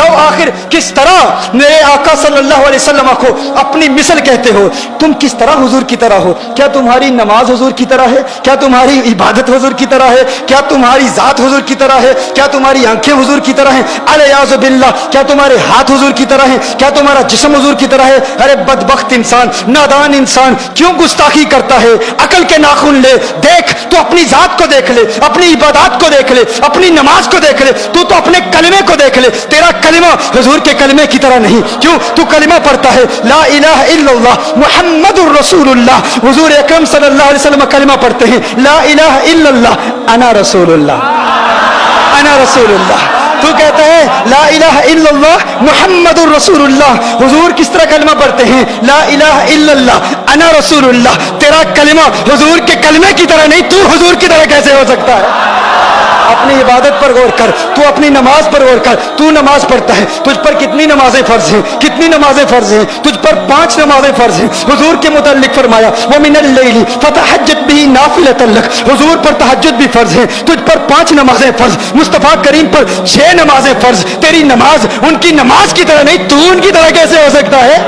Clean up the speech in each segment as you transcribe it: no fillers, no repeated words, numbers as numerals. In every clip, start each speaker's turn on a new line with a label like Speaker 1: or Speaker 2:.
Speaker 1: बताओ आखिर किस तरह मेरे आका सल्लल्लाहु अलैहि वसल्लम को अपनी मिसल कहते हो? तुम किस तरह हुजूर की तरह हो? क्या तुम्हारी नमाज हुजूर की तरह है? क्या तुम्हारी इबादत हुजूर की तरह है? क्या तुम्हारी जात हुजूर की तरह है? क्या तुम्हारी आंखें हुजूर की तरह हैं? अलियाज़ु बिल्लाह, क्या तुम्हारे हाथ हुजूर की तरह हैं? क्या तुम्हारा जिस्म हुजूर की तरह है? अरे बदबख्त इंसान, नादान इंसान, क्यों गुस्ताखी करता है? अकल के नाखून ले, देख तो अपनी जात को देख ले, अपनी इबादत को देख ले, अपनी नमाज को देख ले, तू तो अपने कलमे को देख ले। तेरा कलमा हुजूर के कलमे की तरह नहीं। क्यों? तू कलमा पढ़ता है ला इलाहा इल्लल्लाह मुहम्मदुर रसूलुल्लाह। हुजूर अकरम सल्लल्लाहु अलैहि वसल्लम कलमा पढ़ते हैं ला इलाहा इल्लल्लाह अना रसूलुल्लाह, अना रसूलुल्लाह। तू कहता है ला इलाहा इल्लल्लाह मुहम्मदुर रसूलुल्लाह। हुजूर किस तरह कलमा पढ़ते हैं ला इलाहा इल्लल्लाह अना रसूलुल्लाह। तेरा कलमा हुजूर के कलमे की तरह नहीं, तू हुजूर की तरह कैसे हो सकता है? अपनी इबादत पर गौर कर, तू अपनी नमाज पर गौर कर। तू नमाज पढ़ता है, तुझ पर कितनी नमाजें फर्ज हैं? कितनी नमाजें फर्ज हैं? तुझ पर 5 नमाजें फर्ज हैं। हुजूर के मुताल्लिक फरमाया व मिनल लैली फतहज्जत बिही नाफिलतन लक। हुजूर पर तहज्जुद भी फर्ज है। तुझ पर 5 नमाजें फर्ज, मुस्तफा करीम पर 6 नमाजें फर्ज। तेरी नमाज उनकी नमाज की तरह नहीं, तू उनकी तरह कैसे हो सकता है?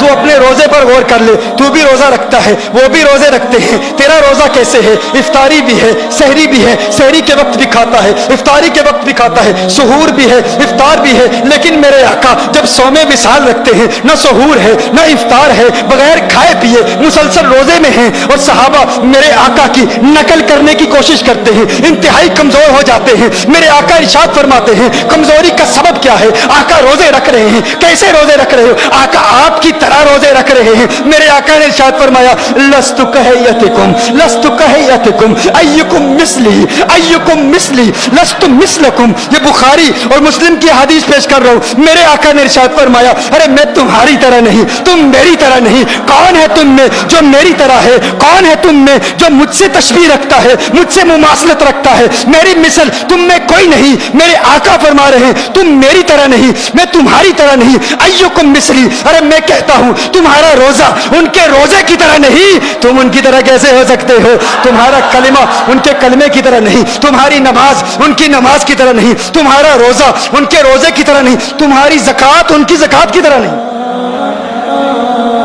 Speaker 1: तू अपने रोजे पर गौर कर ले, तू भी रोजा रखता है, वो भी रोजे रखते हैं। तेरा रोजा कैसे है? इफ्तारी भी है, सहरी भी है, सहरी के वक्त भी खाता है, इफ्तारी के वक्त भी खाता है, सुहूर भी है, इफ्तार भी है। लेकिन मेरे आका जब सौमे विसाल रखते हैं, न सुहूर है न इफ्तार है, बगैर खाए पिए मुसलसल रोजे में हैं। और सहाबा मेरे आका की नकल करने की कोशिश करते हैं, इंतहाई कमजोर हो जाते हैं। मेरे आका इरशाद फरमाते हैं कमजोरी का सबब क्या है? आका रोजे रख रहे हैं। कैसे रोजे रख रहे हो? आका आपकी तरह रोजे रख रहे हैं। मेरे आका ने इरशाद फरमाया लस्तु कहयतिकुम, लस्तु कहयतिकुम अय्युकुम मिस्ली, अय्युकुम मिस्ली लस्तु मिस्लकुम। ये बुखारी और मुस्लिम की हदीस पेश कर रहा हूं। मेरे आका ने इरशाद फरमाया अरे मैं तुम्हारी तरह नहीं, तुम मेरी तरह नहीं। कौन है तुम में जो मेरी तरह है? कौन है तुम में जो मुझसे तशबीह रखता है, मुझसे मुमासलत रखता है? मेरी मिसल तुम में कोई नहीं। मेरे आका फरमा रहे हैं तुम मेरी तरह नहीं, मैं तुम्हारी तरह नहीं। अय्युकुम मिस्ली, अरे मैं कहता हूं तुम्हारा रोजा उनके रोजे की तरह नहीं। तुम उनकी तरह कैसे हो सकते हो? तुम्हारा कलिमा उनके कलमे की तरह नहीं, तुम्हारी नमाज उनकी नमाज की तरह नहीं, तुम्हारा रोजा उनके रोजे की तरह नहीं, तुम्हारी ज़कात उनकी ज़कात की तरह नहीं।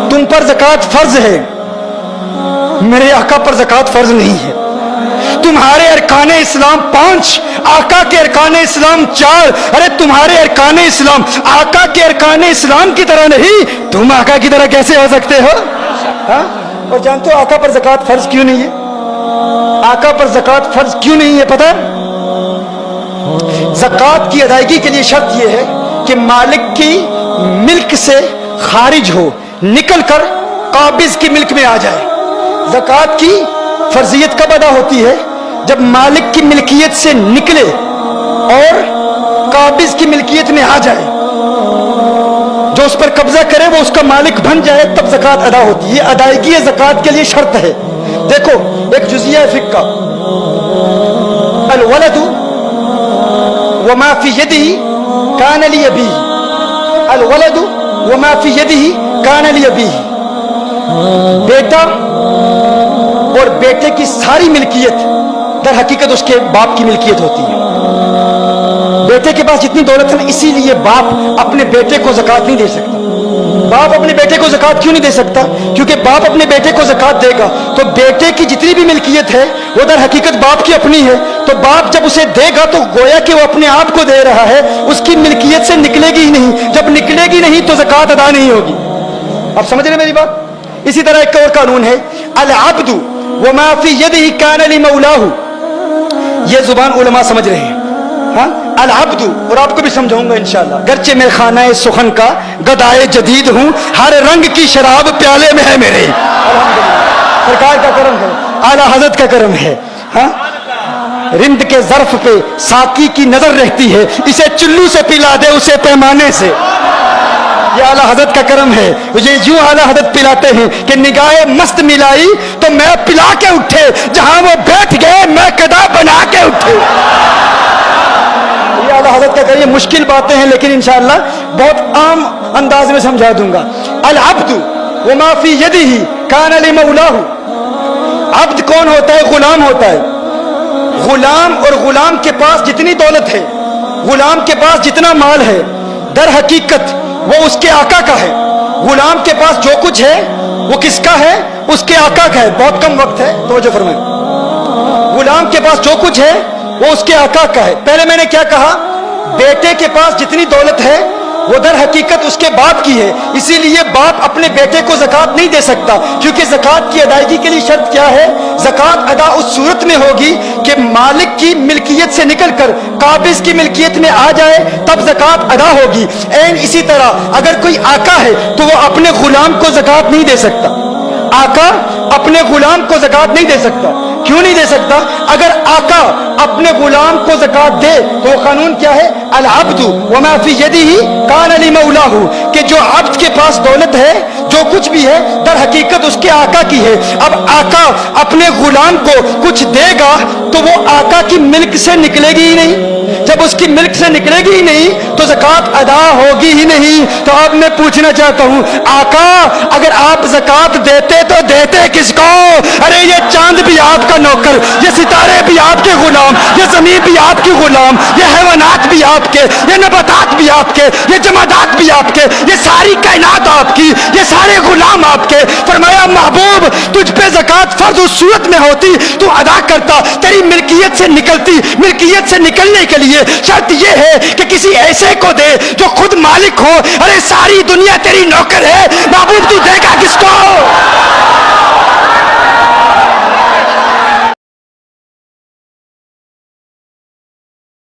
Speaker 1: तुम पर ज़कात फर्ज है, मेरे आका पर ज़कात फर्ज नहीं है। तुम्हारे अरकाने इस्लाम 5, आका के अरकाने इस्लाम 4। अरे तुम्हारे अरकाने इस्लाम आका के अरकाने इस्लाम की तरह नहीं, तुम आका की तरह कैसे हो सकते हो? हाँ? और जानते हो आका पर ज़कात फर्ज क्यों नहीं है? आका पर ज़कात फर्ज क्यों नहीं है पता है? ज़कात की अदायगी के लिए शर्त यह है कि मालिक की मिल्क से खारिज हो, निकल कर काबिज की मिल्क में आ जाए। ज़कात की फर्जियत कब अदा होती है? जब मालिक की मिल्कियत से निकले और काबिज की मिल्कियत में आ जाए। जो उस पर कब्जा करे वो उसका मालिक बन जाए, तब ज़कात अदा होती है। अदायगी ज़कात के लिए शर्त है। देखो एक जुज़िया फिक्का, अल वलदु व मा फी यदिही कान लि अबीही, अल वलदु व मा फी यदिही कान लि अबीही। बेटा और बेटे की सारी मिल्कियत दर हकीकत उसके बाप की मिल्कियत होती है। बेटे के पास जितनी दौलत है, इसीलिए बाप अपने बेटे को ज़कात नहीं दे सकता। बाप अपने बेटे को ज़कात क्यों नहीं दे सकता? क्योंकि बाप अपने बेटे को ज़कात देगा तो बेटे की जितनी भी मिल्कियत है वो दर हकीकत बाप की अपनी है। तो बाप जब उसे देगा तो गोया कि वो अपने आप को दे रहा है, उसकी मिल्कियत से निकलेगी ही नहीं। जब निकलेगी नहीं तो ज़कात अदा नहीं होगी। आप समझ रहे मेरी बात? इसी तरह एक और कानून है अल अब्दु व मा फी यदिही कान लि मौलाहु। ये जुबान उलमा समझ रहे हैं। हाँ, अल अब्दु, और आपको भी समझाऊंगा इंशाअल्लाह। गर्चे मैं खाना सुखन का गदाए जदीद हूँ, हर रंग की शराब प्याले में है मेरे। अल्हम्दुलिल्लाह, सरकार का करम है, आला हजरत का करम है। हाँ, रिंद के ज़र्फ पे साकी की नजर रहती है, इसे चुल्लू से पिला दे उसे पैमाने से। ये आला हजरत का करम है। ये यूं आला हजरत पिलाते हैं कि निगाहे मस्त मिलाई तो मैं पिला के उठे, जहां वो बैठ गए मैं कदा बना के उठे। ये आला हजरत का करिए। मुश्किल बातें हैं लेकिन इंशाअल्लाह बहुत आम अंदाज में समझा दूंगा। अल अब्दु व मा फी यदिही कान लि मौलाहु। अब्द कौन होता है? गुलाम होता है। गुलाम और गुलाम के पास जितनी दौलत है غلام کے پاس جتنا مال ہے در حقیقت وہ اس کے آقا کا ہے. غلام کے پاس جو کچھ ہے وہ کس کا ہے؟ اس کے آقا کا ہے. بہت کم وقت ہے، توجہ فرمائیں. غلام کے پاس جو کچھ ہے وہ اس کے آقا کا ہے. پہلے میں نے کیا کہا؟ بیٹے کے پاس جتنی دولت ہے وہ در حقیقت اس کے باپ کی ہے. اسی لیے باپ اپنے بیٹے کو زکوٰۃ نہیں دے سکتا، کیونکہ زکوٰۃ کی ادائیگی کے لیے شرط کیا ہے؟ زکوٰۃ ادا اس صورت میں ہوگی کہ مالک کی ملکیت سے نکل کر قابض کی ملکیت میں آ جائے، تب زکوٰۃ ادا ہوگی. این اسی طرح اگر کوئی آقا ہے تو وہ اپنے غلام کو زکوٰۃ نہیں دے سکتا. آقا اپنے غلام کو زکوٰۃ نہیں دے سکتا. کیوں نہیں دے سکتا؟ اگر آقا اپنے غلام کو زکوٰۃ دے تو قانون کیا ہے؟ العبد وما فی یدہ کان لمولاہ، کہ جو عبد کے پاس دولت ہے، جو کچھ بھی ہے، در حقیقت اس کے آقا کی ہے. اب آقا اپنے غلام کو کچھ دے گا تو وہ آقا کی ملک سے نکلے گی ہی نہیں. جب اس کی ملک سے نکلے گی ہی نہیں تو زکوٰۃ ادا ہوگی ہی نہیں. تو اب میں پوچھنا چاہتا ہوں، آقا اگر آپ زکوٰۃ دیتے تو دیتے کس کو؟ ارے یہ چاند بھی آپ کا نوکر، یہ ستارے بھی آپ کے غلام، یہ زمین بھی آپ کی غلام، یہ حیوانات بھی آپ کے، یہ نباتات بھی آپ کے، یہ جمادات بھی آپ کے، یہ ساری کائنات آپ کی، یہ سارے غلام آپ کے. فرمایا محبوب تجھ پہ زکوٰۃ فرض اس صورت میں ہوتی تو ادا کرتا، تیری ملکیت سے نکلتی. ملکیت سے نکلنے کے لیے شرط یہ ہے کہ کسی ایسے کو دے جو خود مالک ہو. ارے ساری دنیا تیری نوکر ہے، محبوب تو دے گا کس کو؟